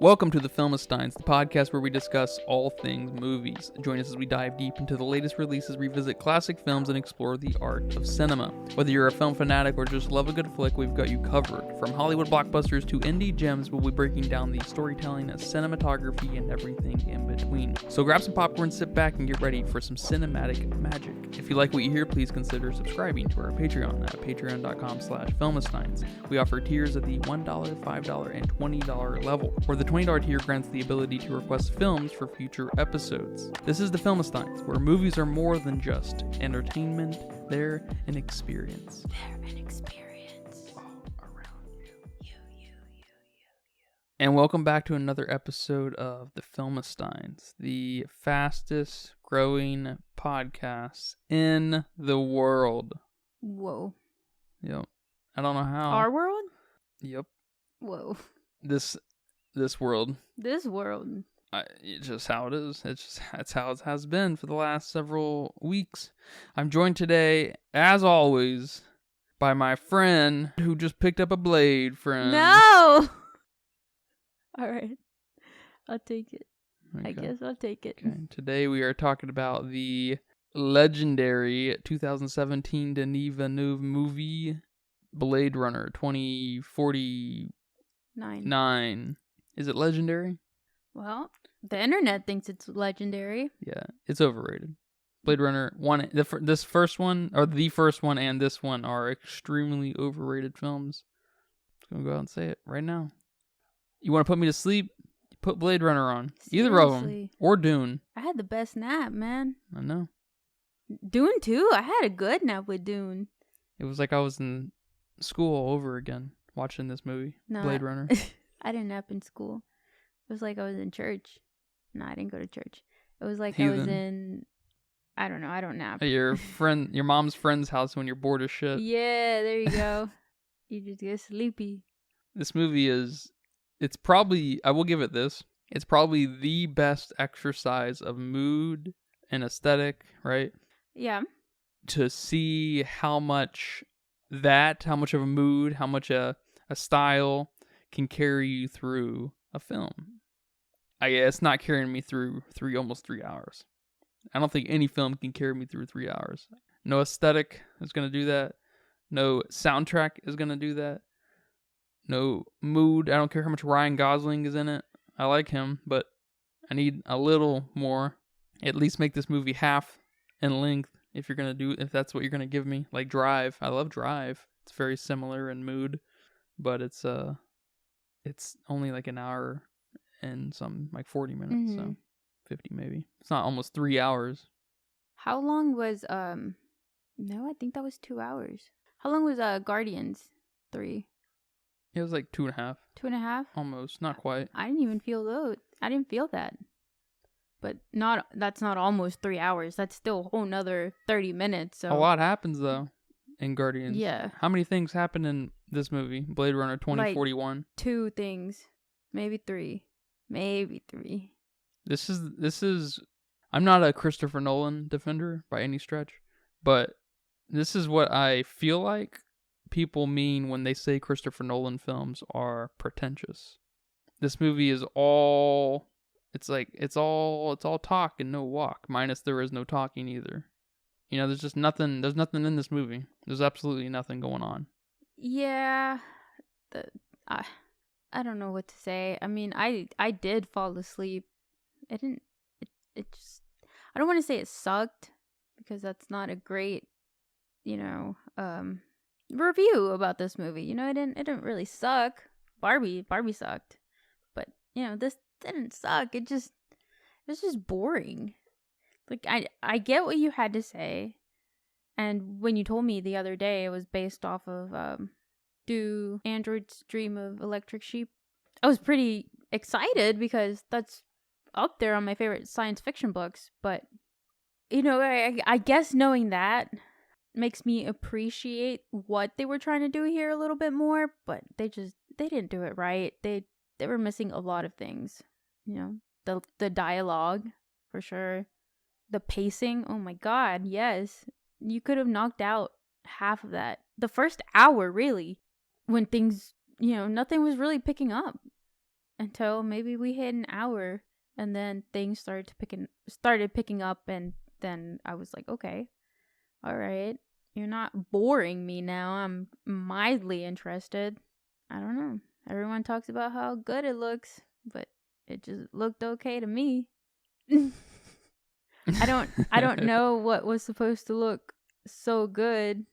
Welcome to the Filmistines, the podcast where we discuss all things movies. Join us as we dive deep into the latest releases, revisit classic films, and explore the art of cinema. Whether you're a film fanatic or just love a good flick, we've got you covered. From Hollywood blockbusters to indie gems, we'll be breaking down the storytelling, cinematography, and everything in between. So grab some popcorn, sit back, and get ready for some cinematic magic. If you like what you hear, please consider subscribing to our Patreon at patreon.com/filmistines. We offer tiers at the $1, $5, and $20 level, where the $20 tier grants the ability to request films for future episodes. This is the Filmistines, where movies are more than just entertainment, they're an experience. They're an experience. All around you. And welcome back to another episode of the Filmistines, the fastest growing podcast in the world. Whoa. Yep. I don't know how. Our world? Yep. Whoa. This world. This world. It's just how it is. That's how it has been for the last several weeks. I'm joined today, as always, by my friend who just picked up a blade friend. No! Alright. I'll take it. Okay. I guess I'll take it. Okay. Today we are talking about the legendary 2017 Denis Villeneuve movie, Blade Runner 2049. 9. Is it legendary? Well, the internet thinks it's legendary. Yeah, it's overrated. Blade Runner 1, the first one and this one are extremely overrated films. I'm going to go out and say it right now. You want to put me to sleep? Put Blade Runner on. Either of them. Seriously. Or Dune. I had the best nap, man. I know. Dune too? I had a good nap with Dune. It was like I was in school all over again watching this movie, No, Blade Runner. I didn't nap in school. It was like I was in church. No, I didn't go to church. It was like I was in... I don't know. I don't nap. At your mom's friend's house when you're bored as shit. Yeah, there you go. You just get sleepy. This movie it's probably, I will give it this, it's probably the best exercise of mood and aesthetic, right? Yeah. To see how much of a mood, how much a style can carry you through a film. It's not carrying me through almost 3 hours. I don't think any film can carry me through 3 hours. No aesthetic is going to do that. No soundtrack is going to do that. No mood. I don't care how much Ryan Gosling is in it. I like him, but I need a little more. At least make this movie half in length if that's what you're gonna give me. Like Drive. I love Drive. It's very similar in mood, but it's only like an hour and some, like 40 minutes, so 50 maybe. It's not almost 3 hours. How long was no, I think that was 2 hours. How long was Guardians 3? It was like 2.5. 2.5? Almost, not quite. I didn't even feel those. I didn't feel that. But that's not almost 3 hours. That's still a whole nother 30 minutes. So a lot happens though in Guardians. Yeah. How many things happen in this movie, Blade Runner 2041? Like 2 things. Maybe 3. This is I'm not a Christopher Nolan defender by any stretch, but this is what I feel like people mean when they say Christopher Nolan films are pretentious. This movie is all it's all talk and no walk, minus there is no talking either. You know, there's nothing in this movie. There's absolutely nothing going on. Yeah. I don't know what to say. I mean, I did fall asleep. It just, I don't want to say it sucked, because that's not a great, review about this movie. It didn't really suck. Barbie sucked. But, this didn't suck. It was just boring. Like, I get what you had to say. And when you told me the other day it was based off of Do Androids Dream of Electric Sheep, I was pretty excited because that's up there on my favorite science fiction books. But, I guess knowing that makes me appreciate what they were trying to do here a little bit more. But they didn't do it right. They were missing a lot of things. The dialogue, for sure. The pacing, oh my god, yes. You could have knocked out half of that. The first hour, really, when things, nothing was really picking up. until maybe we hit an hour, and then things started picking up, and then I was like, okay, all right, you're not boring me now. I'm mildly interested. I don't know. Everyone talks about how good it looks, but it just looked okay to me. I don't know what was supposed to look so good.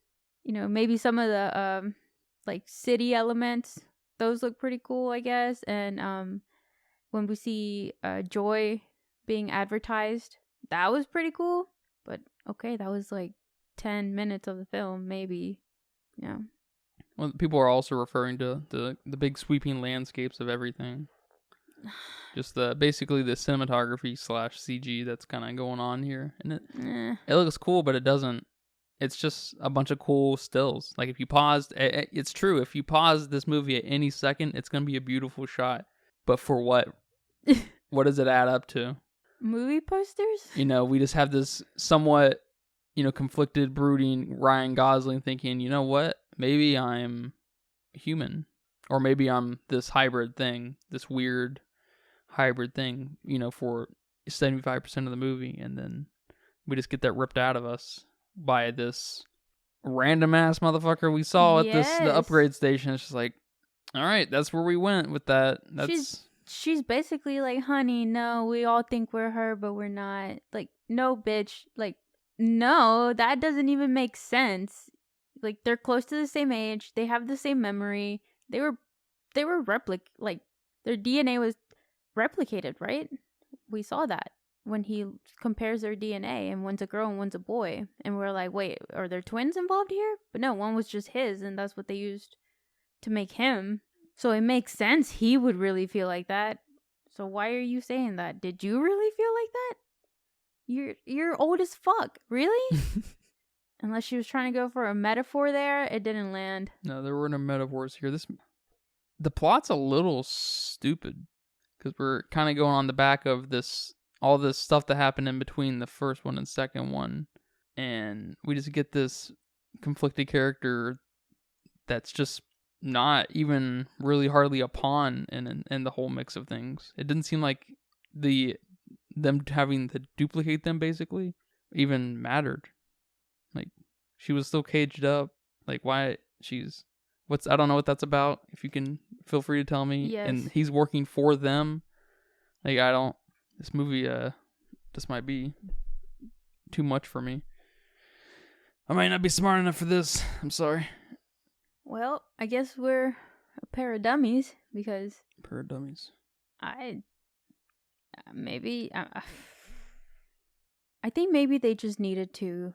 You know, maybe some of the like city elements, those look pretty cool, I guess. And when we see Joy being advertised, that was pretty cool. But okay, that was like 10 minutes of the film, maybe. Yeah. Well, people are also referring to the big sweeping landscapes of everything. Just basically the cinematography / CG that's kind of going on here, and it looks cool, but it doesn't. It's just a bunch of cool stills. Like if you paused, it's true. If you pause this movie at any second, it's gonna be a beautiful shot. But for what? What does it add up to? Movie posters? You know, we just have this somewhat, conflicted, brooding Ryan Gosling thinking, you know what? Maybe I'm human, or maybe I'm this hybrid thing, this weird hybrid thing, for 75% of the movie, and then we just get that ripped out of us by this random ass motherfucker we saw at the upgrade station. It's just like, all right, that's where we went with that. She's basically like, honey, no, we all think we're her, but we're not. Like, no, bitch. Like, no, that doesn't even make sense. Like, they're close to the same age. They have the same memory. They were like, their DNA was replicated, right? We saw that when he compares their DNA, and one's a girl and one's a boy. And we're like, wait, are there twins involved here? But no, one was just his, and that's what they used to make him. So it makes sense he would really feel like that. So why are you saying that? Did you really feel like that? You're old as fuck. Really? Unless she was trying to go for a metaphor there, it didn't land. No, there were no metaphors here. The plot's a little stupid because we're kind of going on the back of all this stuff that happened in between the first one and second one, and we just get this conflicted character that's just not even really hardly a pawn in the whole mix of things. It didn't seem like them having to duplicate them basically even mattered. Like, she was still caged up. Like, why I don't know what that's about. If you can, feel free to tell me. Yes. And he's working for them. Like, this movie, this might be too much for me. I might not be smart enough for this. I'm sorry. Well, I guess we're a pair of dummies because... Pair of dummies. I think maybe they just needed to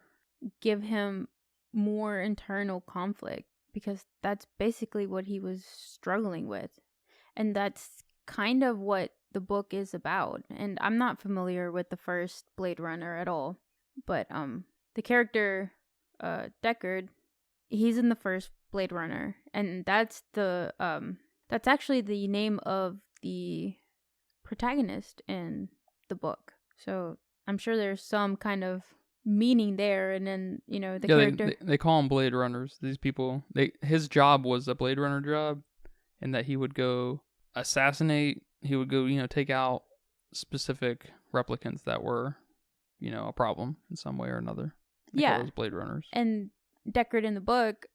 give him more internal conflict, because that's basically what he was struggling with. And that's kind of what the book is about. And I'm not familiar with the first Blade Runner at all. But the character Deckard, he's in the first Blade Runner, and that's actually the name of the protagonist in the book. So I'm sure there's some kind of meaning there. And then the character, they call them Blade Runners. These people, his job was a Blade Runner job, and that he would go assassinate. He would go take out specific replicants that were a problem in some way or another. They call those Blade Runners. And Deckard in the book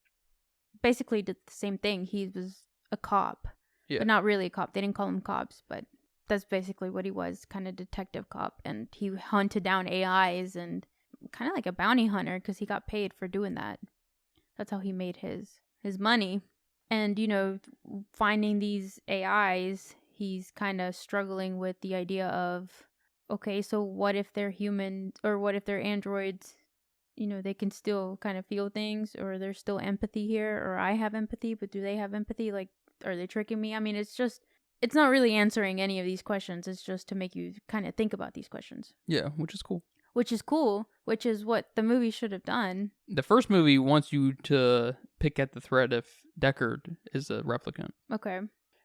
basically did the same thing. He was a cop, but not really a cop. They didn't call him cops, but that's basically what he was, kind of detective cop. And he hunted down AIs and kind of like a bounty hunter, because he got paid for doing that. That's how he made his money. And finding these AIs, he's kind of struggling with the idea of, okay, so what if they're human, or what if they're androids? They can still kind of feel things, or there's still empathy here, or I have empathy, but do they have empathy? Like, are they tricking me? I mean, it's not really answering any of these questions. It's just to make you kind of think about these questions. Yeah, which is cool. Which is what the movie should have done. The first movie wants you to pick at the thread if Deckard is a replicant. Okay.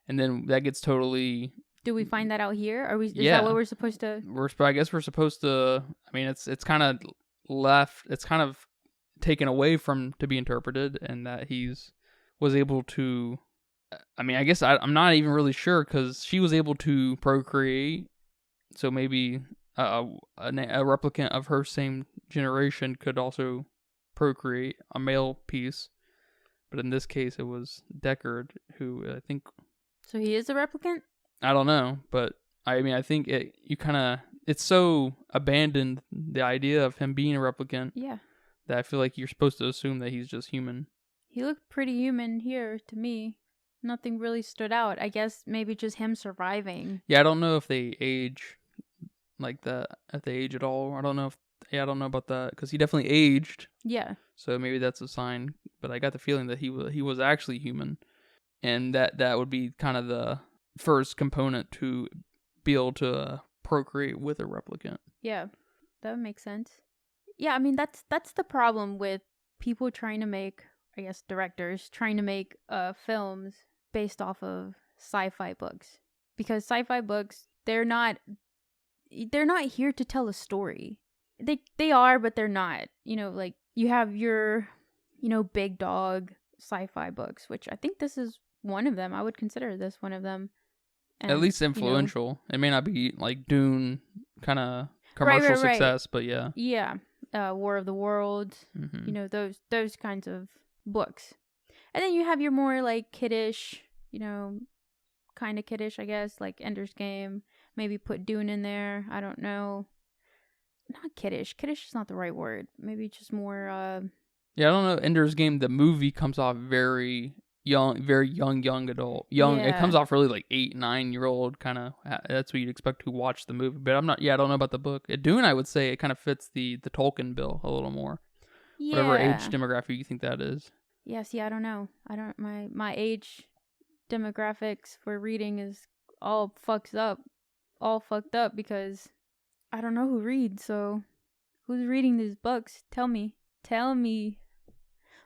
And then that gets totally... Do we find that out here? Is that what we're supposed to... I guess we're supposed to... I mean, it's kind of left... It's kind of taken away from to be interpreted, and that was able to I mean, I guess I'm not even really sure because she was able to procreate, so maybe a replicant of her same generation could also procreate a male piece. But in this case, it was Deckard, who I think. So he is a replicant? I don't know, but I mean, I think it's so abandoned, the idea of him being a replicant, Yeah. that I feel like you're supposed to assume that he's just human. He looked pretty human here to me. Nothing really stood out. I guess maybe just him surviving. Yeah, I don't know if they age like that, if they age at all. I don't know about that, because he definitely aged. Yeah. So maybe that's a sign. But I got the feeling that he was actually human, and that would be kind of the first component to be able to procreate with a replicant. Yeah, that would make sense. Yeah, I mean that's the problem with people trying to make, I guess, directors trying to make films based off of sci-fi books, because sci-fi books they're not here to tell a story. They are, but they're not. You know, like you have your big dog sci-fi books, which I think this is one of them. I would consider this one of them. And, at least influential. It may not be like Dune kind of commercial success, but yeah. Yeah. War of the Worlds, Mm-hmm. Those kinds of books. And then you have your more like kiddish, kind of kiddish, I guess, like Ender's Game. Maybe put Dune in there. I don't know. Not kiddish. Kiddish is not the right word. Maybe just more. Yeah, I don't know. Ender's Game, the movie comes off very young adult. Young. Yeah. It comes off really like 8-9-year-old kind of. That's what you'd expect to watch the movie. But I'm not. Yeah, I don't know about the book. Dune, I would say it kind of fits the Tolkien bill a little more. Yeah. Whatever age demographic you think that is. Yeah. See, I don't know. I don't. My age demographics for reading is all fucked up because I don't know who reads. So who's reading these books? Tell me.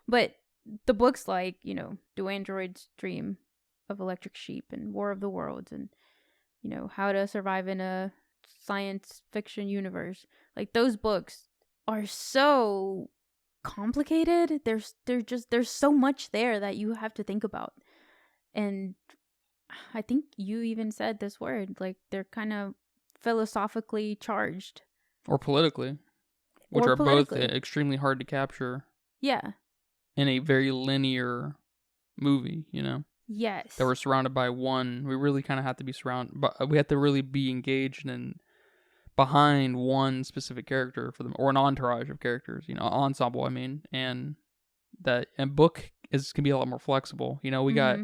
But the books like, Do Androids Dream of Electric Sheep and War of the Worlds and, How to Survive in a Science Fiction Universe. Like those books are so complicated. There's so much there that you have to think about. And I think you even said this word, like they're kind of philosophically charged. Or politically. Which are both extremely hard to capture. Yeah. In a very linear movie, Yes. That we're surrounded by one. We really kind of have to be surrounded, but we have to really be engaged and behind one specific character for them, or an entourage of characters, ensemble. I mean, and book can be a lot more flexible. We got.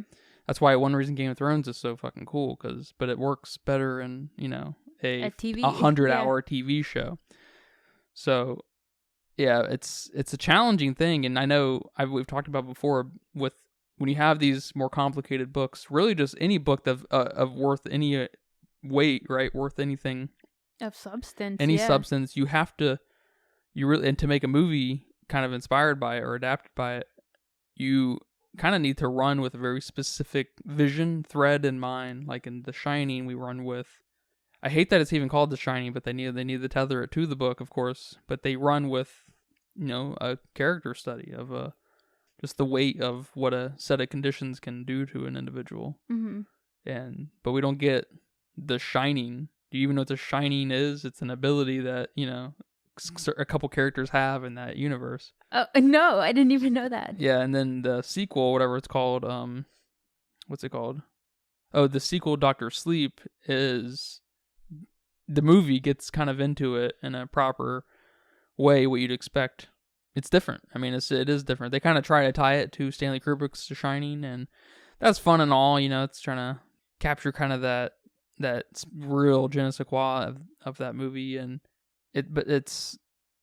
That's why one reason Game of Thrones is so fucking cool, but it works better in a TV, 100-hour TV show. So, yeah, it's a challenging thing, and I know we've talked about before with when you have these more complicated books, really just any book of worth any weight, right? Worth anything of substance, any substance, you have to and to make a movie kind of inspired by it or adapted by it, you kind of need to run with a very specific vision thread in mind. Like in The Shining, we run with. I hate that it's even called The Shining, but they need to tether it to the book, of course. But they run with, a character study of just the weight of what a set of conditions can do to an individual. Mm-hmm. But we don't get The Shining. Do you even know what The Shining is? It's an ability that a couple characters have in that universe. Oh no, I didn't even know that. Yeah, and then the sequel, whatever it's called, what's it called? Oh, the sequel, Dr. Sleep, is. The movie gets kind of into it in a proper way, what you'd expect. It's different. I mean, it is different. They kind of try to tie it to Stanley Kubrick's The Shining, and that's fun and all. It's trying to capture kind of that real je ne sais quoi of that movie, but it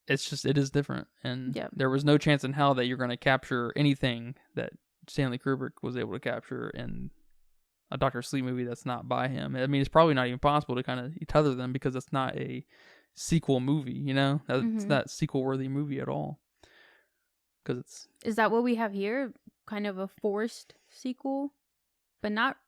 is different, and there was no chance in hell that you're going to capture anything that Stanley Kubrick was able to capture in a Dr. Sleep movie that's not by him. I mean, it's probably not even possible to kind of tether them because it's not a sequel movie, It's not sequel-worthy movie at all. Is that what we have here? Kind of a forced sequel? But not,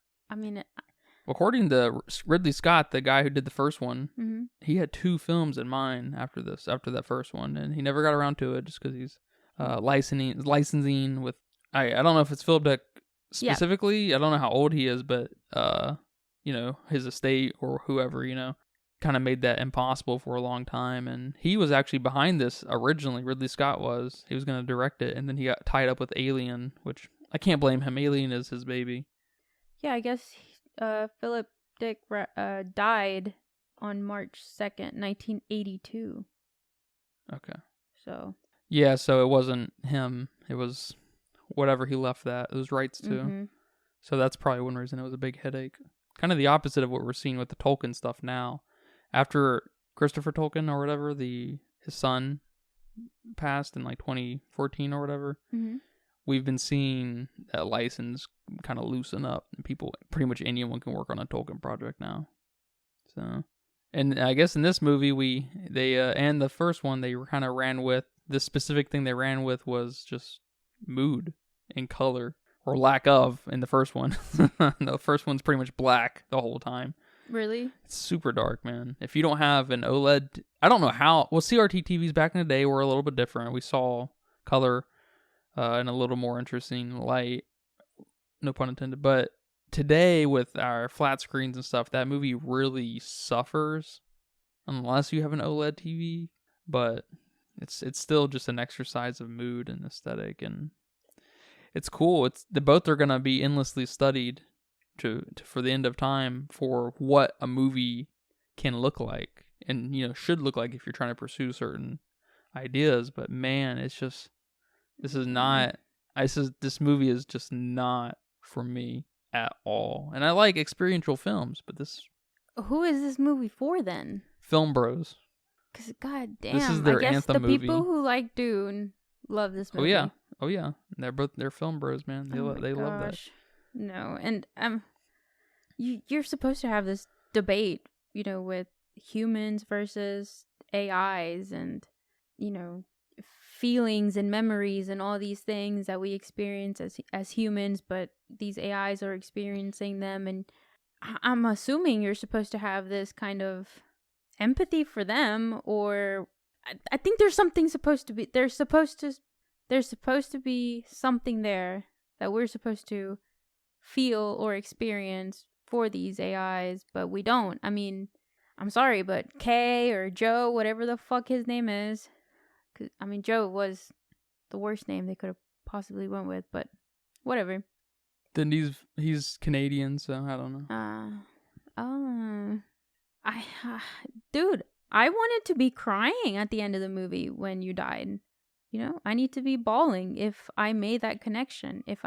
According to Ridley Scott, the guy who did the first one, he had 2 films in mind after that first one, and he never got around to it just because he's licensing with, I don't know if it's Philip specifically. I don't know how old he is, but his estate or whoever, kind of made that impossible for a long time. And he was actually behind this originally. Ridley Scott was. He was going to direct it, and then he got tied up with Alien, which I can't blame him. Alien is his baby. Yeah, I guess Philip Dick died on March 2nd, 1982. Okay. So. Yeah, so it wasn't him. It was whatever he left those rights to. Mm-hmm. So that's probably one reason it was a big headache. Kind of the opposite of what we're seeing with the Tolkien stuff now. After Christopher Tolkien or whatever, his son passed in like 2014 or whatever, we've been seeing that license kind of loosen up, and pretty much anyone can work on a Tolkien project now. So, and I guess in this movie, and the first one, they kind of ran with, the specific thing they ran with was just mood and color, or lack of, in the first one. The first one's pretty much black the whole time. Really? It's super dark, man. If you don't have an OLED, I don't know how. Well, CRT TVs back in the day were a little bit different. We saw color in a little more interesting light. No pun intended. But today, with our flat screens and stuff, that movie really suffers unless you have an OLED TV. But it's still just an exercise of mood and aesthetic, and it's cool. Both are gonna be endlessly studied for the end of time for what a movie can look like, and should look like if you're trying to pursue certain ideas. But man, it's just this movie is just not for me at all. And I like experiential films, but who is this movie for then? Film bros. Because god damn, this is their I guess anthem the movie. People who like Dune love this movie. Oh yeah, they're film bros, man. They love that. No, and you're supposed to have this debate, with humans versus AIs, and feelings and memories and all these things that we experience as humans, but these AIs are experiencing them, and I'm assuming you're supposed to have this kind of empathy for them, or I think there's something supposed to be. There's supposed to be something there that we're supposed to feel or experience for these AIs, but we don't. I mean, I'm sorry, but Kay or Joe, whatever the fuck his name is, Joe was the worst name they could have possibly went with, but whatever. Then he's Canadian, so I don't know. Dude, I wanted to be crying at the end of the movie when you died. I need to be bawling if I made that connection. If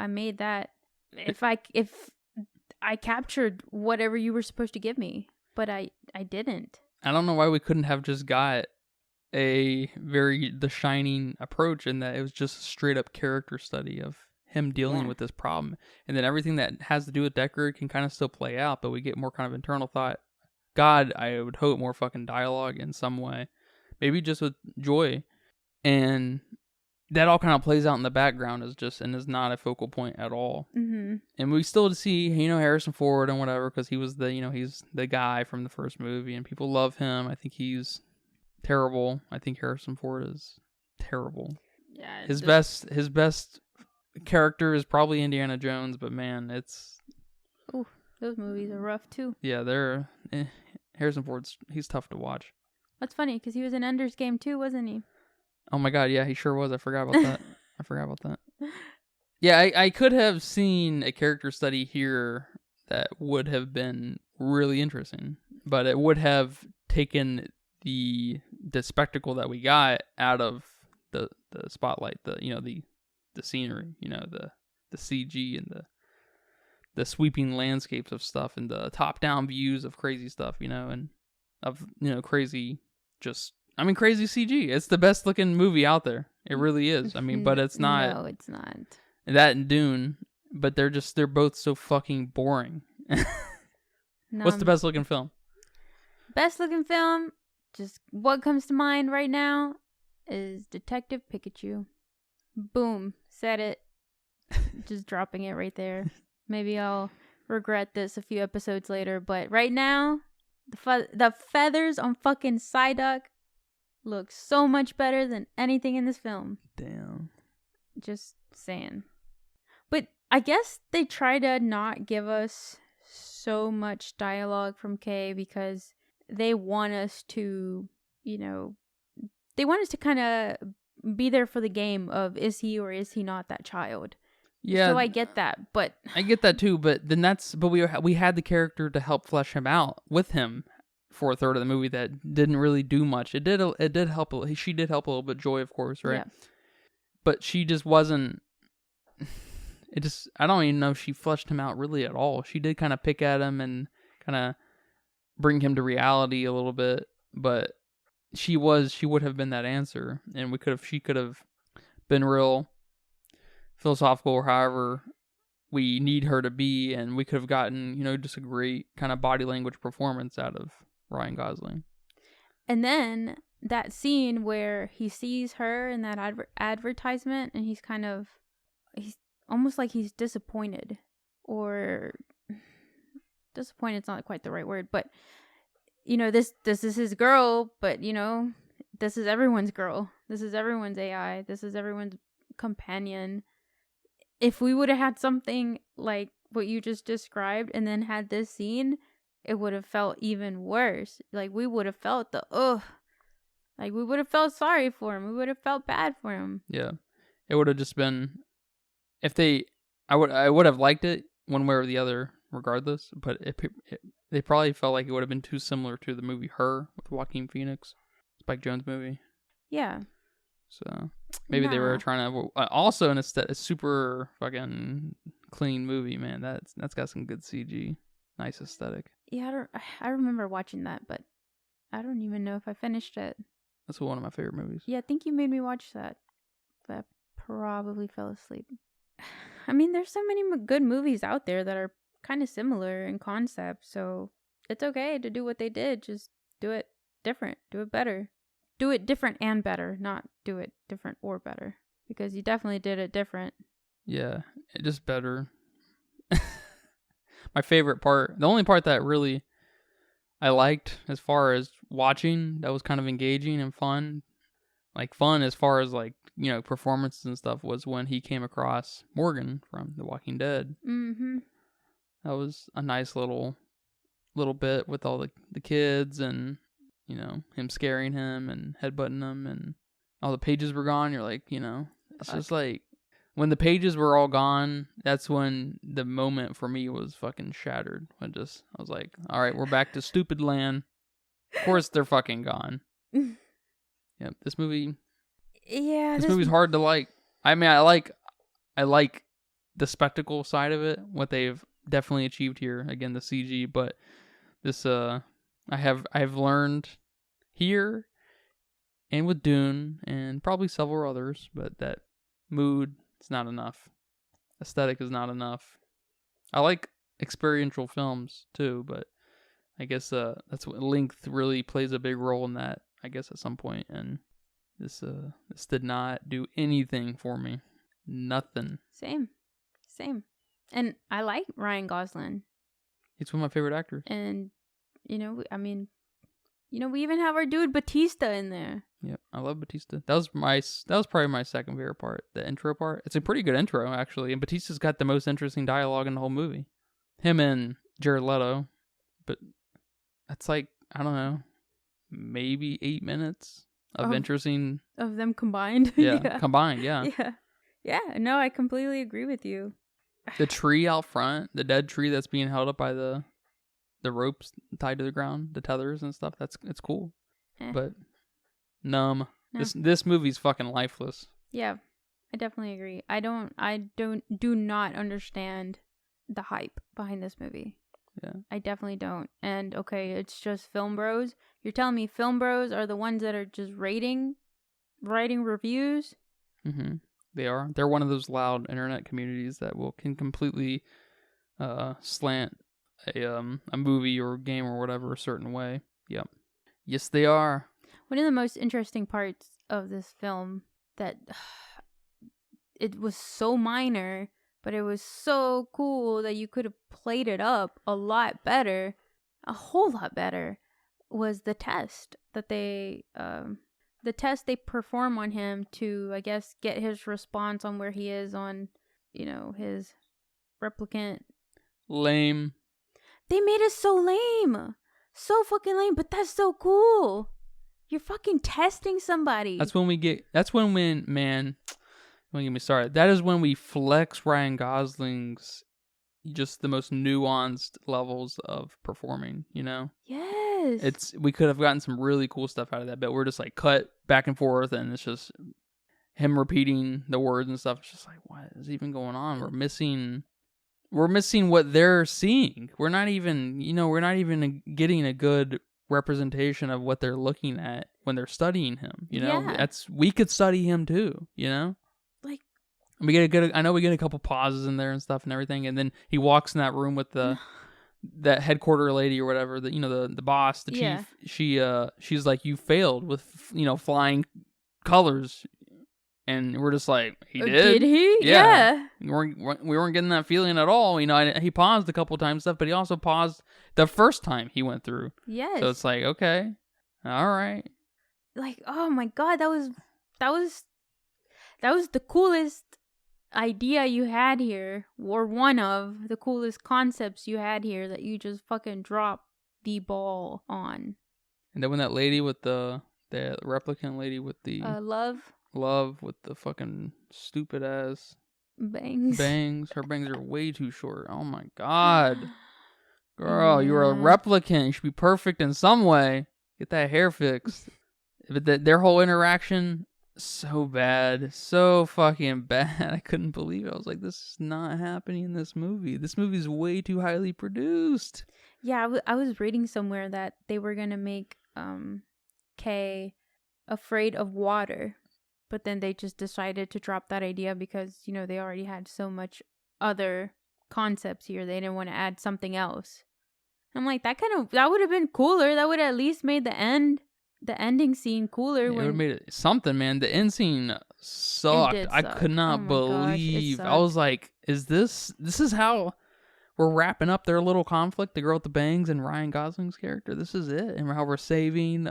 I captured whatever you were supposed to give me, but I didn't. I don't know why we couldn't have just got The Shining approach, in that it was just a straight up character study of him dealing with this problem, and then everything that has to do with Deckard can kind of still play out, but we get more kind of internal thought. God, I would hope more fucking dialogue in some way, maybe just with Joy, and that all kind of plays out in the background and is not a focal point at all. Mm-hmm. And we still see, Harrison Ford and whatever, because he was he's the guy from the first movie, and people love him. I think he's terrible. I think Harrison Ford is terrible. Yeah. His best character is probably Indiana Jones, but man, those movies are rough too. Yeah, Harrison Ford's, he's tough to watch. That's funny, because he was in Ender's Game too, wasn't he? Oh my god, yeah, he sure was. I forgot about that. Yeah, I could have seen a character study here that would have been really interesting, but it would have taken the spectacle that we got out of the spotlight, the scenery, the CG and the sweeping landscapes of stuff, and the top-down views of crazy stuff, and of crazy crazy CG. It's the best looking movie out there. It really is. But it's not. No, it's not. That and Dune, but they're both so fucking boring. What's the best looking film? Best looking film, just what comes to mind right now is Detective Pikachu. Boom, said it. Just dropping it right there. Maybe I'll regret this a few episodes later, but right now, the feathers on fucking Psyduck look so much better than anything in this film. Damn. Just saying. But I guess they try to not give us so much dialogue from Kay because they want us to, you know, they want us to kind of be there for the game of is he or is he not that child. Yeah, so I get that, but I get that too. But then we had the character to help flesh him out with him for a third of the movie that didn't really do much. It did help. She did help a little bit. Joy, of course, right? yeah. But she just wasn't. I don't even know if she fleshed him out really at all. She did kind of pick at him and kind of bring him to reality a little bit, but she would have been that answer, and she could have been real philosophical or however we need her to be, and we could have gotten, just a great kind of body language performance out of Ryan Gosling. And then that scene where he sees her in that advertisement and he's almost like he's disappointed, or disappointed's not quite the right word, but this is his girl, but this is everyone's girl. This is everyone's AI. This is everyone's companion. If we would have had something like what you just described and then had this scene, it would have felt even worse. Like we would have felt like we would have felt sorry for him. We would have felt bad for him. Yeah. It would have just been, I would have liked it one way or the other regardless, but they probably felt like it would have been too similar to the movie Her with Joaquin Phoenix, Spike Jonze movie. Yeah. So maybe they were trying to also a super fucking clean movie, man. That's got some good CG, nice aesthetic. Yeah, I remember watching that, but I don't even know if I finished it. That's one of my favorite movies. Yeah, I think you made me watch that, but I probably fell asleep. I mean, there's so many good movies out there that are kind of similar in concept, so it's okay to do what they did. Just do it different, do it better. Do it different and better, not do it different or better. Because you definitely did it different. Yeah, just better. My favorite part, the only part that really I liked as far as watching, that was kind of engaging and fun. Like fun as far as performances and stuff, was when he came across Morgan from The Walking Dead. Mm-hmm. That was a nice little bit with all the kids and him scaring him and headbutting him, and all the pages were gone. You're like, it's just like when the pages were all gone, that's when the moment for me was fucking shattered. I was like, all right, we're back to stupid land. Of course they're fucking gone. Yep, this movie. Yeah, this movie's hard to like. I mean, I like the spectacle side of it, what they've definitely achieved here. Again, the CG, but this I've learned here and with Dune and probably several others, but that mood is not enough. Aesthetic is not enough. I like experiential films too, but I guess that's what length really plays a big role in that, I guess, at some point. And this did not do anything for me. Nothing. Same. And I like Ryan Gosling. He's one of my favorite actors. And we even have our dude Bautista in there. Yep, I love Bautista. That was probably my second favorite part, the intro part. It's a pretty good intro, actually, and Bautista's got the most interesting dialogue in the whole movie. Him and Jared Leto, but that's like, I don't know, maybe 8 minutes of interesting of them combined. Yeah, combined. Yeah. Yeah. No, I completely agree with you. The tree out front, the dead tree that's being held up by the ropes tied to the ground, the tethers and stuff. It's cool, but numb. No. This movie's fucking lifeless. Yeah, I definitely agree. I do not understand the hype behind this movie. Yeah, I definitely don't. And okay, it's just film bros. You're telling me film bros are the ones that are just writing reviews? Mm-hmm. They are. They're one of those loud internet communities that can completely slant a movie or game or whatever a certain way. Yep. Yes, they are. One of the most interesting parts of this film that it was so minor, but it was so cool that you could have played it up a lot better, a whole lot better, was the test that they perform on him to, I guess, get his response on where he is on, his replicant. Lame. They made it so lame. So fucking lame, but that's so cool. You're fucking testing somebody. That's when man, don't get me started. That is when we flex Ryan Gosling's just the most nuanced levels of performing, you know? Yes. We could have gotten some really cool stuff out of that, but we're just like cut back and forth and it's just him repeating the words and stuff. It's just like, what is even going on? We're missing what they're seeing. We're not even getting a good representation of what they're looking at when they're studying him. You know, we could study him too. You know, like we get a couple pauses in there and stuff and everything, and then he walks in that room with that headquarter lady or whatever, the boss, the chief. She's like, you failed with flying colors. And we're just like, he did? Did he? Yeah. We weren't getting that feeling at all. You know, he paused a couple times stuff, but he also paused the first time he went through. Yes. So it's like, okay, all right. Like, oh my god, that was the coolest idea you had here, or one of the coolest concepts you had here that you just fucking dropped the ball on. And then when that lady with the replicant lady with the Love with the fucking stupid ass bangs. Her bangs are way too short. Oh my god. Girl, you're a replicant. You should be perfect in some way. Get that hair fixed. But their whole interaction, so bad. So fucking bad. I couldn't believe it. I was like, this is not happening in this movie. This movie's way too highly produced. Yeah, I was reading somewhere that they were going to make Kay afraid of water. But then they just decided to drop that idea because, they already had so much other concepts here. They didn't want to add something else. I'm like, that would have been cooler. That would have at least made the ending scene cooler. Yeah, it would have made it something, man. The end scene sucked. I could not believe. I was like, is this is how we're wrapping up their little conflict, the girl with the bangs and Ryan Gosling's character? This is it? And how we're saving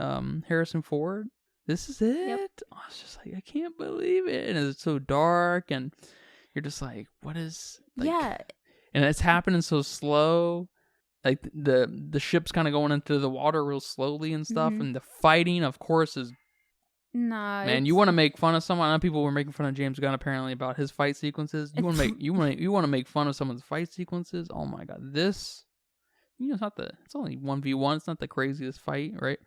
Harrison Ford? This is it? Yep. I was just like, I can't believe it. And it's so dark, and you're just like, what is... Like, yeah. And it's happening so slow. Like, the ship's kind of going into the water real slowly and stuff, and the fighting, of course, is... Nah, man, you want to make fun of someone? I know people were making fun of James Gunn, apparently, about his fight sequences. You want to make fun of someone's fight sequences? Oh my god, this... it's only 1v1. It's not the craziest fight, right?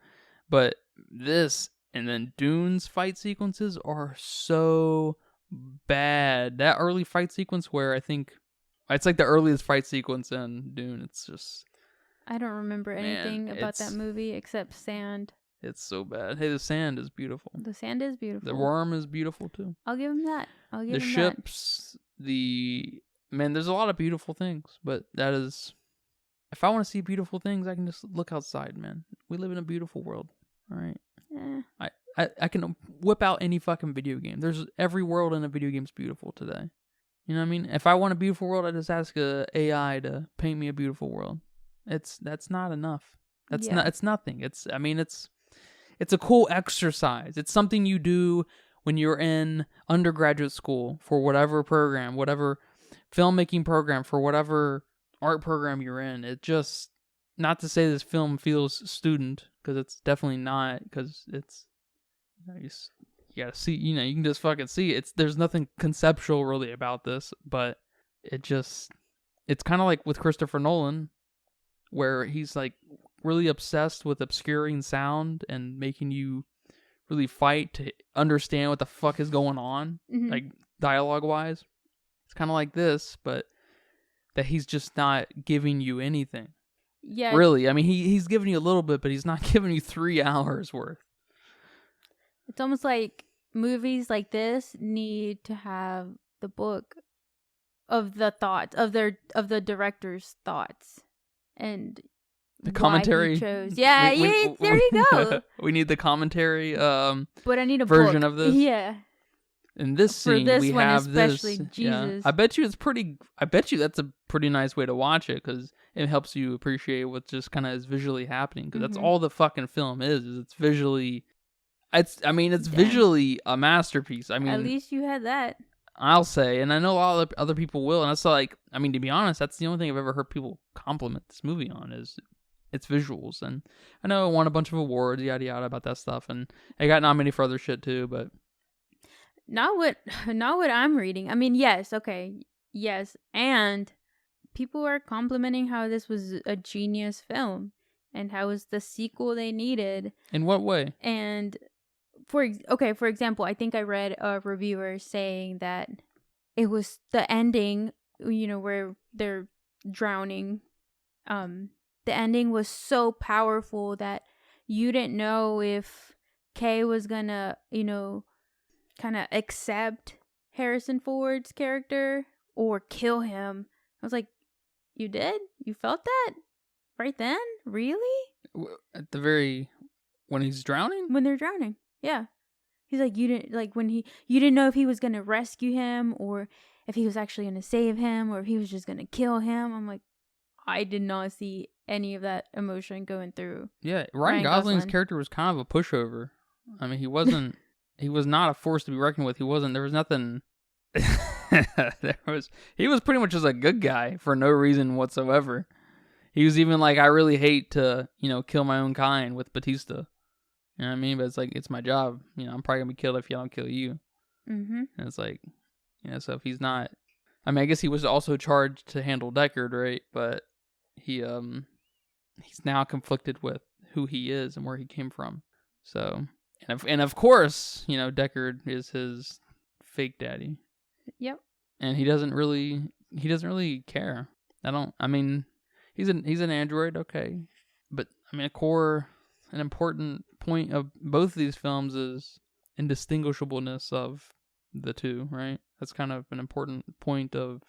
But this... And then Dune's fight sequences are so bad. That early fight sequence where I think it's like the earliest fight sequence in Dune. It's just... I don't remember anything about that movie except sand. It's so bad. Hey, the sand is beautiful. The sand is beautiful. The worm is beautiful too. I'll give him that. The ships, there's a lot of beautiful things, but that is... If I want to see beautiful things, I can just look outside, man. We live in a beautiful world. All right. I can whip out any fucking video game. There's every world in a video game's beautiful today. You know what I mean? If I want a beautiful world, I just ask a AI to paint me a beautiful world. That's not enough. It's nothing. It's a cool exercise. It's something you do when you're in undergraduate school for whatever program, whatever filmmaking program, for whatever art program you're in. It just... Not to say this film feels student, because it's definitely not, because it's, you gotta see, you can just fucking see it. There's nothing conceptual really about this, but it's kind of like with Christopher Nolan, where he's like really obsessed with obscuring sound and making you really fight to understand what the fuck is going on, like dialogue-wise. It's kind of like this, but that he's just not giving you anything. Yeah. Really, I mean, he's giving you a little bit, but he's not giving you 3 hours worth. It's almost like movies like this need to have the book of the thoughts of the director's thoughts and the commentary. Why he chose. Yeah, there you go. We need the commentary. But I need a version book. Of this. Yeah. In this scene, this we one have especially, this. Jesus. Yeah. I bet you that's a pretty nice way to watch it, because it helps you appreciate what just kind of is visually happening. Because that's all the fucking film is it's visually. It's visually a masterpiece. I mean, at least you had that. I'll say, and I know a lot of other people will, and that's like, I mean, to be honest, that's the only thing I've ever heard people compliment this movie on is its visuals. And I know it won a bunch of awards, yada yada, about that stuff, and it got nominated for other shit too. But not what I'm reading. I mean, yes, okay, yes, and people are complimenting how this was a genius film and how it was the sequel they needed. in what way? And for example, I think I read a reviewer saying that it was the ending, where they're drowning. The ending was so powerful that you didn't know if Kay was gonna, kind of accept Harrison Ford's character or kill him. I was like, you did? You felt that right then? Really? At the very, when he's drowning? When they're drowning. Yeah. He's like, you didn't know if he was going to rescue him or if he was actually going to save him or if he was just going to kill him. I'm like, I did not see any of that emotion going through. Yeah, Ryan Gosling's character was kind of a pushover. I mean, he was not a force to be reckoned with. There was nothing, he was pretty much just a good guy for no reason whatsoever. He was even like, I really hate to, kill my own kind with Bautista. You know what I mean? But it's like, it's my job. I'm probably going to be killed if I don't kill you. Mm-hmm. And it's like, so if he's not... I mean, I guess he was also charged to handle Deckard, right? But he's now conflicted with who he is and where he came from. So, and of course, Deckard is his fake daddy. Yep. And he doesn't really care. He's an android, okay. But, I mean, an important point of both of these films is indistinguishableness of the two, right? That's kind of an important point of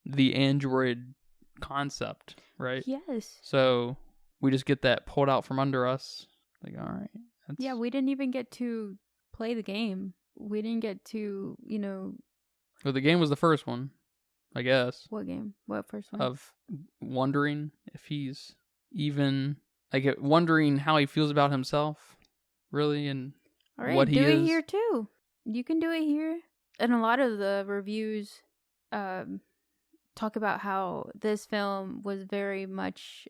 the android concept, right? Yes. So we just get that pulled out from under us. Like, all right. Yeah, we didn't even get to play the game. We didn't get to, Well, the game was the first one, I guess. What game? What first one? Of wondering if he's even... Like, wondering how he feels about himself, really, and all right, what he is. Do it here, too. You can do it here. And a lot of the reviews talk about how this film was very much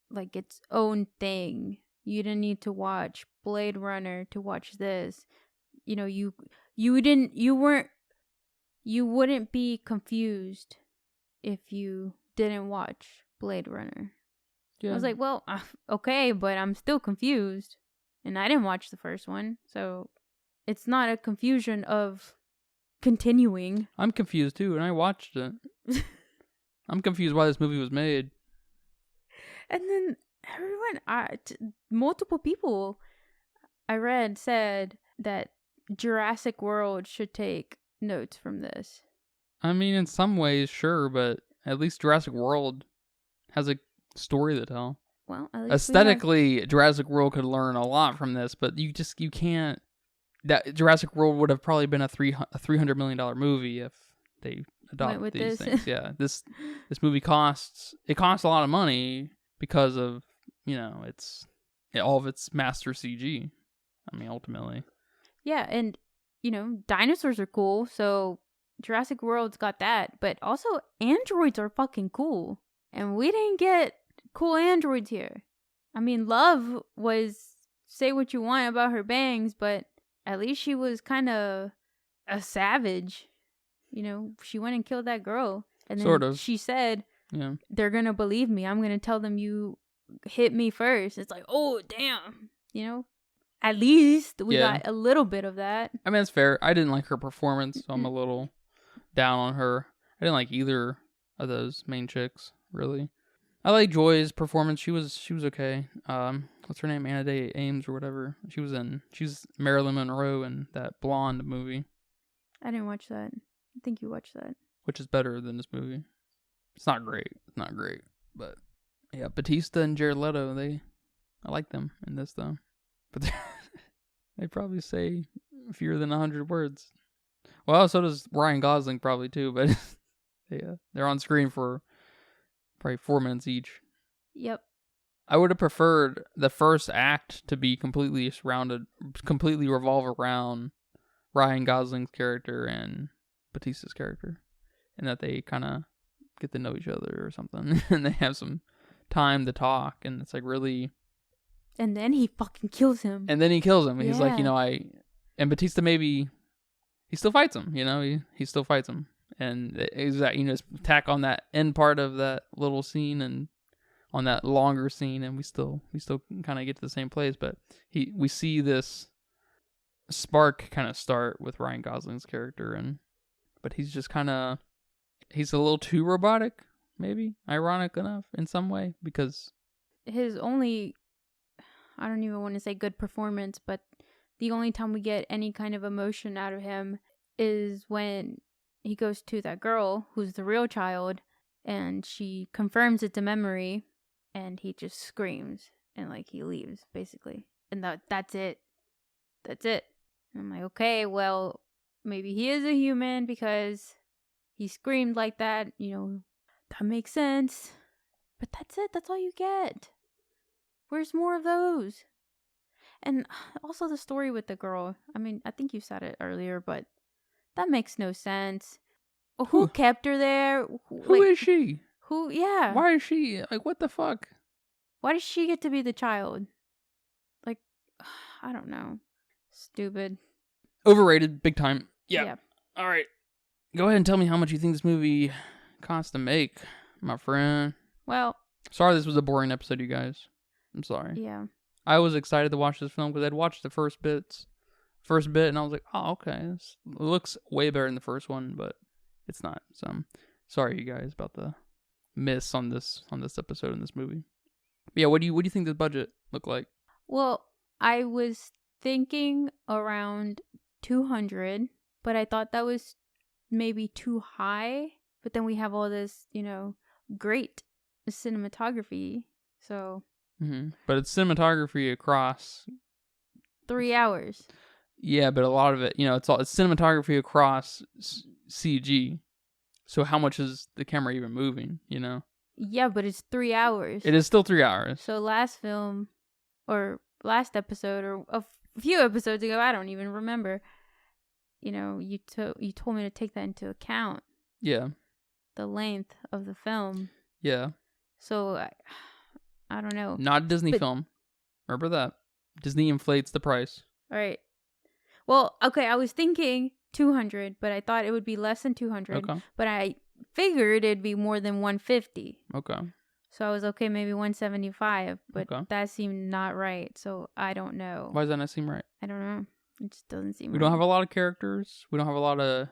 like its own thing. You didn't need to watch Blade Runner to watch this. You wouldn't be confused if you didn't watch Blade Runner. Yeah. I was like, well, okay, but I'm still confused. And I didn't watch the first one. So it's not a confusion of continuing. I'm confused too, and I watched it. I'm confused why this movie was made. And then multiple people I read said that Jurassic World should take notes from this. I mean, in some ways, sure, but at least Jurassic World has a story to tell. Well, at least aesthetically, Jurassic World could learn a lot from this, but you can't. That Jurassic World would have probably been a $300 million movie if they adopted these things. Yeah, this movie costs a lot of money because of all of its master CG. I mean, ultimately. Yeah, and dinosaurs are cool, so Jurassic World's got that, but also androids are fucking cool, and we didn't get cool androids here. I mean, Love was, say what you want about her bangs, but at least she was kind of a savage. She went and killed that girl. And then sort of. She said, yeah, they're going to believe me. I'm going to tell them you hit me first. It's like, oh, damn. At least we got a little bit of that. I mean, it's fair. I didn't like her performance, so I'm a little down on her. I didn't like either of those main chicks, really. I like Joy's performance. She was okay. What's her name? Anna Day Ames or whatever. She's Marilyn Monroe in that Blonde movie. I didn't watch that. I think you watched that. Which is better than this movie. It's not great. But yeah, Bautista and Jared Leto, I like them in this though. But they probably say fewer than 100 words. Well, so does Ryan Gosling probably too, but they're on screen for probably 4 minutes each. Yep. I would have preferred the first act to be completely revolve around Ryan Gosling's character and Bautista's character, and that they kind of get to know each other or something, and they have some time to talk, and it's like really. And then he fucking kills him. And then he kills him. He's like, Yeah. and Bautista maybe he still fights him. He still fights him, and is that tack on that end part of that little scene and on that longer scene, and we still kind of get to the same place, but we see this spark kind of start with Ryan Gosling's character, but he's just he's a little too robotic, maybe ironic enough in some way, because His only, I don't even want to say good performance, but the only time we get any kind of emotion out of him is when he goes to that girl who's the real child, and she confirms it's a memory, and he just screams and like he leaves basically, and that's it. That's it. And I'm like, okay, well, maybe he is a human because he screamed like that. That makes sense. But that's it. That's all you get. Where's more of those? And also the story with the girl. I mean, I think you said it earlier, but that makes no sense. Who kept her there? Who is she? Who? Yeah. Why is she? Like, what the fuck? Why does she get to be the child? Like, I don't know. Stupid. Overrated, big time. Yeah. All right. Go ahead and tell me how much you think this movie cost to make, my friend. Well. Sorry this was a boring episode, you guys. I'm sorry. Yeah. I was excited to watch this film because I'd watched the first bit, and I was like, oh, okay. This looks way better than the first one, but it's not. So I'm sorry, you guys, about the miss on this episode in this movie. But yeah, what do you think the budget looked like? Well, I was thinking around 200, but I thought that was maybe too high. But then we have all this, great cinematography. So. Mm-hmm. But it's cinematography across 3 hours. Yeah, but a lot of it, it's cinematography across CG. So how much is the camera even moving? Yeah, but it's 3 hours. It is still 3 hours. So last episode, or a few episodes ago, I don't even remember. You told me to take that into account. Yeah. The length of the film. Yeah. So I don't know. Not a Disney film. Remember that. Disney inflates the price. All right. Well, okay, I was thinking 200, but I thought it would be less than 200. Okay. But I figured it'd be more than 150. Okay. So I was okay, maybe 175, but that seemed not right. So I don't know. Why does that not seem right? I don't know. It just doesn't seem right. We don't have a lot of characters. We don't have a lot of...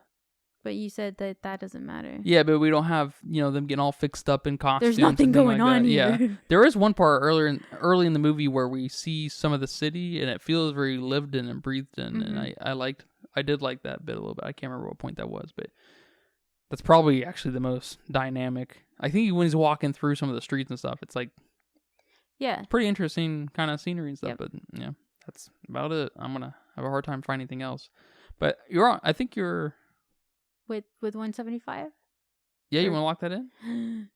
But you said that doesn't matter. Yeah, but we don't have, them getting all fixed up in costumes. There's nothing going like on here. Yeah. There is one part early in the movie where we see some of the city, and it feels very lived in and breathed in, Mm-hmm. and I did like that bit a little bit. I can't remember what point that was, but that's probably actually the most dynamic. I think when he's walking through some of the streets and stuff, it's like, yeah, pretty interesting kind of scenery and stuff. Yep. But yeah, that's about it. I'm gonna have a hard time finding anything else. But you're on. I think you're. With 175? Yeah, you want to lock that in?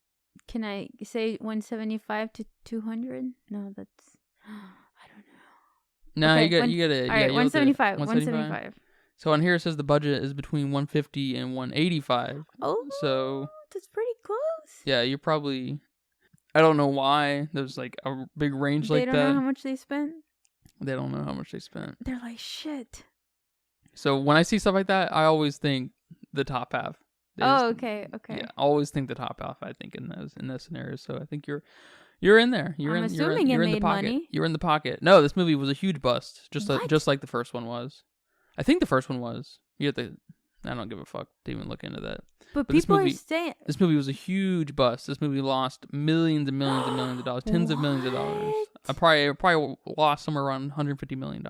Can I say 175 to 200? No, that's I don't know. No, okay, you got it. All right, 175. 175. So on here it says the budget is between 150 and 185. Oh, so that's pretty close. Yeah, you're probably. I don't know why there's like a big range like that. They don't know how much they spent. They don't know how much they spent. They're like shit. So when I see stuff like that, I always think the top half. Okay. Yeah, I always think the top half. I think in those scenarios. So I think you're in there. You're I'm in. assuming You're it in the made pocket. money. You're in the pocket. No, this movie was a huge bust. Just like the first one was. I think the first one was. You have to. I don't give a fuck to even look into that. But people are saying this movie was a huge bust. This movie lost millions and millions and millions of dollars, tens of millions of dollars. I probably lost somewhere around $150 million.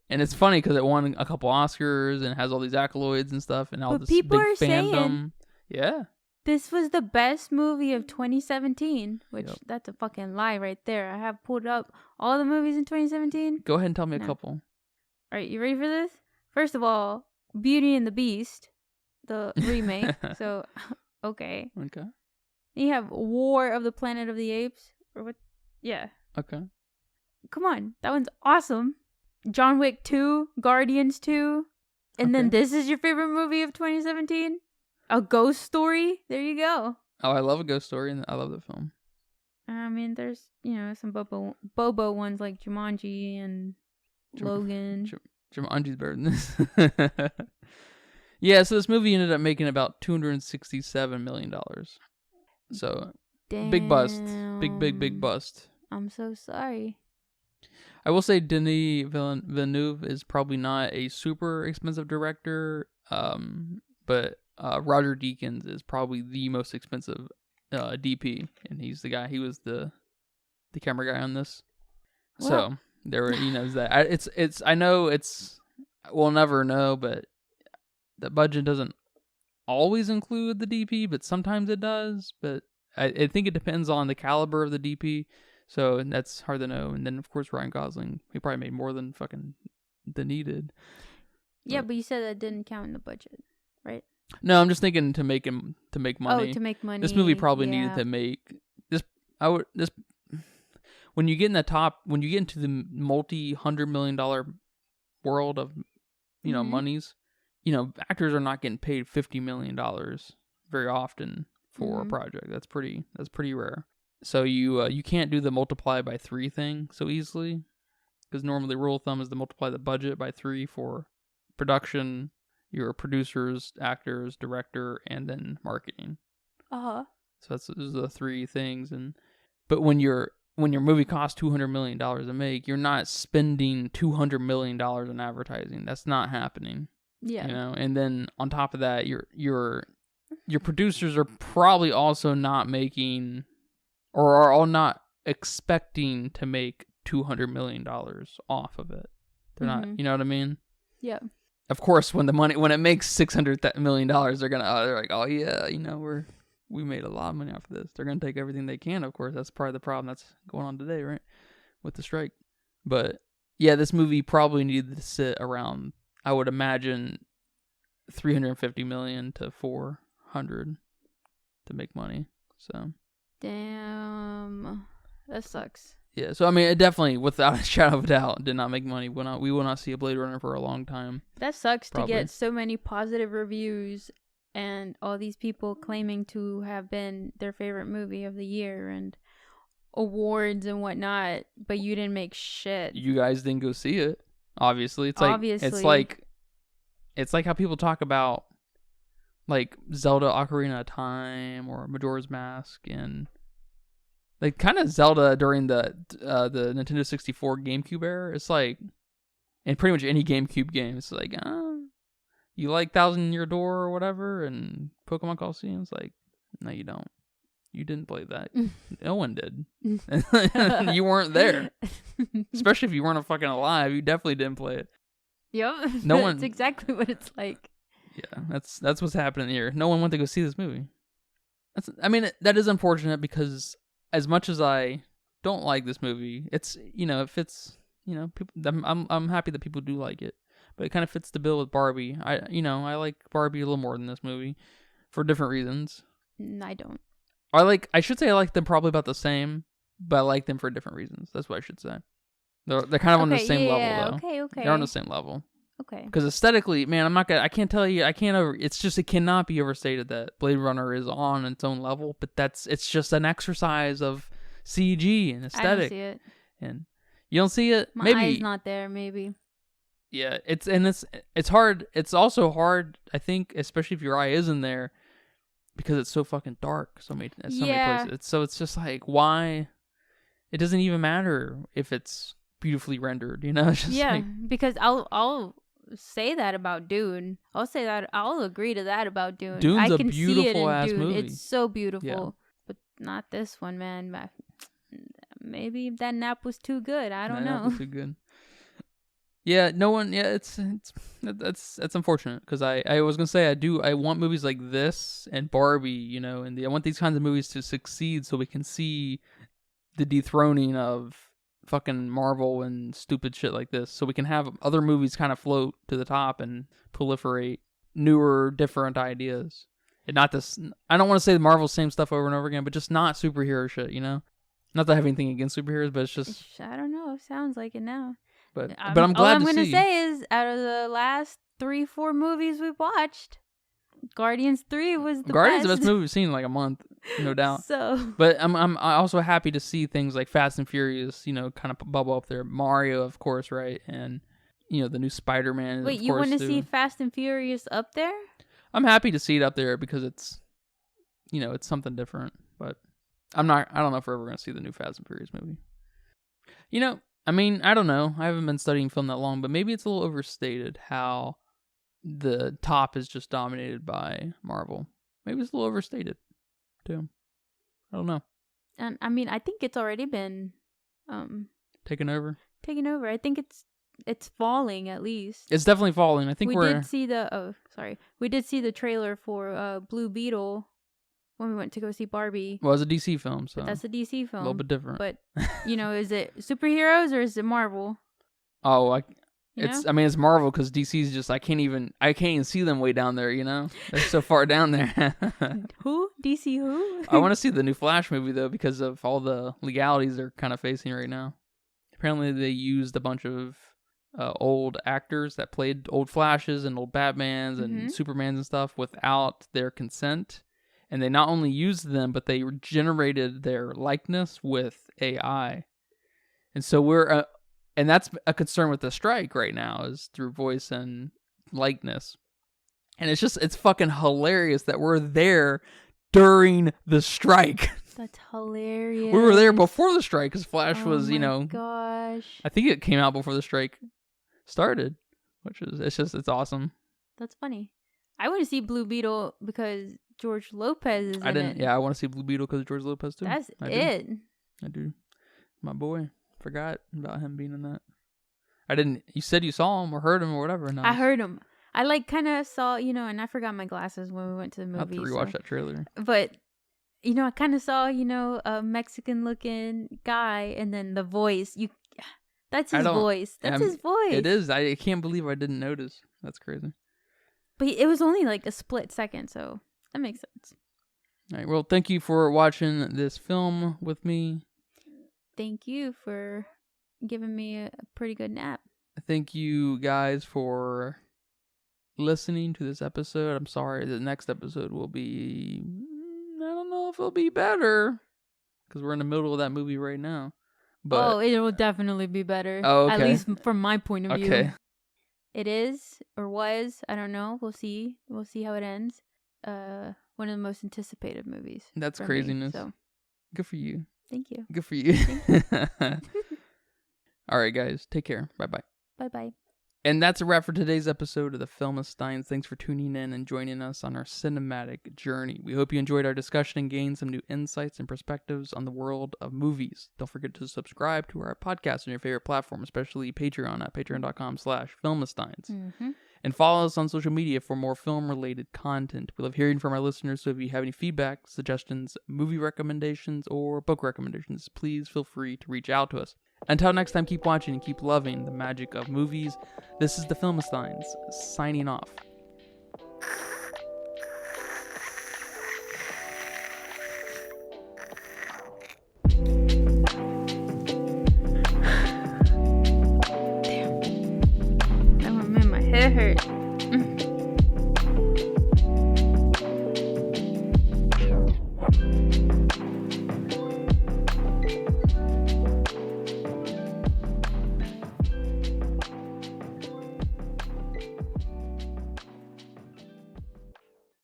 And it's funny because it won a couple Oscars and has all these accolades and stuff and all this big fandom. Saying yeah. This was the best movie of 2017, which Yep. that's a fucking lie right there. I have pulled up all the movies in 2017. Go ahead and tell me a couple. All right, you ready for this? First of all, Beauty and the Beast, the remake. So, okay. Okay. You have War of the Planet of the Apes, or what? Yeah. Okay. Come on, that one's awesome. John Wick 2, Guardians 2, And then Okay. this is your favorite movie of 2017? A ghost story? There you go. Oh, I love a ghost story, and I love the film. I mean, there's, some Bobo ones like Jumanji and Logan. Jumanji's better than this. Yeah, so this movie ended up making about $267 million. So, Damn. big bust. Big bust. I'm so sorry. I will say Denis Villeneuve is probably not a super expensive director, but Roger Deakins is probably the most expensive DP, and he's the guy. He was the camera guy on this. Well, so there were, that it's. I know we'll never know, but the budget doesn't always include the DP, but sometimes it does. But I think it depends on the caliber of the DP. So that's hard to know. And then of course Ryan Gosling, he probably made more than fucking the needed. Yeah, but you said that didn't count in the budget, right? No, I'm just thinking to make money. Oh, to make money. This movie probably needed to make this. When you get into the multi-$100 million world of monies, actors are not getting paid $50 million very often for a project. That's pretty rare. So you can't do the multiply by 3 thing so easily, because normally rule of thumb is to multiply the budget by 3 for production, your producers, actors, director, and then marketing. Uh-huh. So those are the 3 things. But when your movie costs $200 million to make, you're not spending $200 million in advertising. That's not happening. Yeah. And then on top of that, your producers are probably also not making, or are all not expecting to make $200 million off of it. They're not, you know what I mean? Yeah. Of course, when it makes $600 million, they're like, oh yeah, we made a lot of money off of this. They're gonna take everything they can. Of course, that's part of the problem that's going on today, right, with the strike. But yeah, this movie probably needed to sit around, I would imagine, $350 million to $400 to make money. So. Damn, that sucks. Yeah, so I mean, it definitely, without a shadow of a doubt, did not make money. We will not see a Blade Runner for a long time. That sucks probably. To get so many positive reviews and all these people claiming to have been their favorite movie of the year and awards and whatnot, but you didn't make shit. You guys didn't go see it. Obviously, it's like how people talk about like Zelda Ocarina of Time or Majora's Mask, and like kind of Zelda during the Nintendo 64 GameCube era. It's like, and pretty much any GameCube game, it's like, you like Thousand Year Door or whatever, and Pokemon Coliseum. It's like, no, you don't. You didn't play that. No one did. You weren't there. Especially if you weren't fucking alive. You definitely didn't play it. Yep. No one. That's exactly what it's like. Yeah, that's what's happening here. No one went to go see this movie. That is unfortunate, because as much as I don't like this movie, it's, it fits, people, I'm happy that people do like it, but it kind of fits the bill with Barbie. I like Barbie a little more than this movie for different reasons. I don't. I should say I like them probably about the same, but I like them for different reasons. That's what I should say. They're kind of on the same level, though. Okay. They're on the same level. Okay. Because aesthetically, man, it cannot be overstated that Blade Runner is on its own level, but it's just an exercise of CG and aesthetic. I don't see it. And you don't see it? My maybe eye's not there, maybe. Yeah, it's hard. It's also hard, I think, especially if your eye isn't there, because it's so fucking dark so many places. It's just like, why? It doesn't even matter if it's beautifully rendered, It's just because I'll say that about Dune. I'll agree to that about Dune. Dune's I a can see it in beautiful-ass Dune. movie. It's so beautiful. Yeah. But not this one, man. Maybe that nap was too good. I don't That know. was too good. Yeah, no one. Yeah, that's unfortunate, because I was gonna say I want movies like this and Barbie, and I want these kinds of movies to succeed so we can see the dethroning of fucking Marvel and stupid shit like this, so we can have other movies kind of float to the top and proliferate newer, different ideas. And not this. I don't want to say the Marvel's same stuff over and over again, but just not superhero shit. Not that I have anything against superheroes, but it's just, I don't know. Sounds like it now. But I'm glad all I'm to gonna see. say is, out of the last 3-4 movies we watched. Guardians 3 was the Guardians best. is the best movie we've seen in like a month, no doubt. So, But I'm also happy to see things like Fast and Furious, kind of bubble up there. Mario, of course, right? And the new Spider-Man. wait, of you course, want to too. see Fast and Furious up there? I'm happy to see it up there because it's it's something different. But I don't know if we're ever gonna see the new Fast and Furious movie. I don't know. I haven't been studying film that long, but maybe it's a little overstated how the top is just dominated by Marvel. Maybe it's a little overstated, too. I don't know. And I mean, I think it's already been Taken over? taken over. I think it's falling at least. It's definitely falling. I think we we're... did see we did see the trailer for Blue Beetle when we went to go see Barbie. Well, it's a DC film, so... But that's a DC film. A little bit different. But, is it superheroes or is it Marvel? Oh, it's Marvel because DC's just I can't even see them way down there. They're so far down there. Who? DC who? I want to see the new Flash movie though because of all the legalities they're kind of facing right now. Apparently, they used a bunch of old actors that played old Flashes and old Batmans and Supermans and stuff without their consent, and they not only used them but they generated their likeness with AI, and so and that's a concern with the strike right now is through voice and likeness. And it's fucking hilarious that we're there during the strike. That's hilarious. We were there before the strike because Flash was, gosh. I think it came out before the strike started, it's awesome. That's funny. I want to see Blue Beetle because George Lopez is in it. Yeah, I want to see Blue Beetle because of George Lopez too. That's I do. My boy. Forgot about him being in that. I didn't. You said you saw him or heard him or whatever. No, I heard him. I kind of saw, and I forgot my glasses when we went to the movie. I'll have to rewatch that trailer. But, I kind of saw, a Mexican looking guy and then the voice. That's his voice. That's his voice. It is. I can't believe I didn't notice. That's crazy. But it was only like a split second, so that makes sense. All right. Well, thank you for watching this film with me. Thank you for giving me a pretty good nap. Thank you guys for listening to this episode. I'm sorry, the next episode will be... I don't know if it'll be better because we're in the middle of that movie right now. But it will definitely be better. Oh, okay. At least from my point of view. Okay. It is or was. I don't know. We'll see. We'll see how it ends. One of the most anticipated movies. That's craziness. So. Good for you. Thank you. Good for you. All right, guys. Take care. Bye-bye. Bye-bye. And that's a wrap for today's episode of the Filmistines. Thanks for tuning in and joining us on our cinematic journey. We hope you enjoyed our discussion and gained some new insights and perspectives on the world of movies. Don't forget to subscribe to our podcast on your favorite platform, especially Patreon at patreon.com/Filmistines. Mm-hmm. And follow us on social media for more film-related content. We love hearing from our listeners, so if you have any feedback, suggestions, movie recommendations, or book recommendations, please feel free to reach out to us. Until next time, keep watching and keep loving the magic of movies. This is the Filmistines, signing off.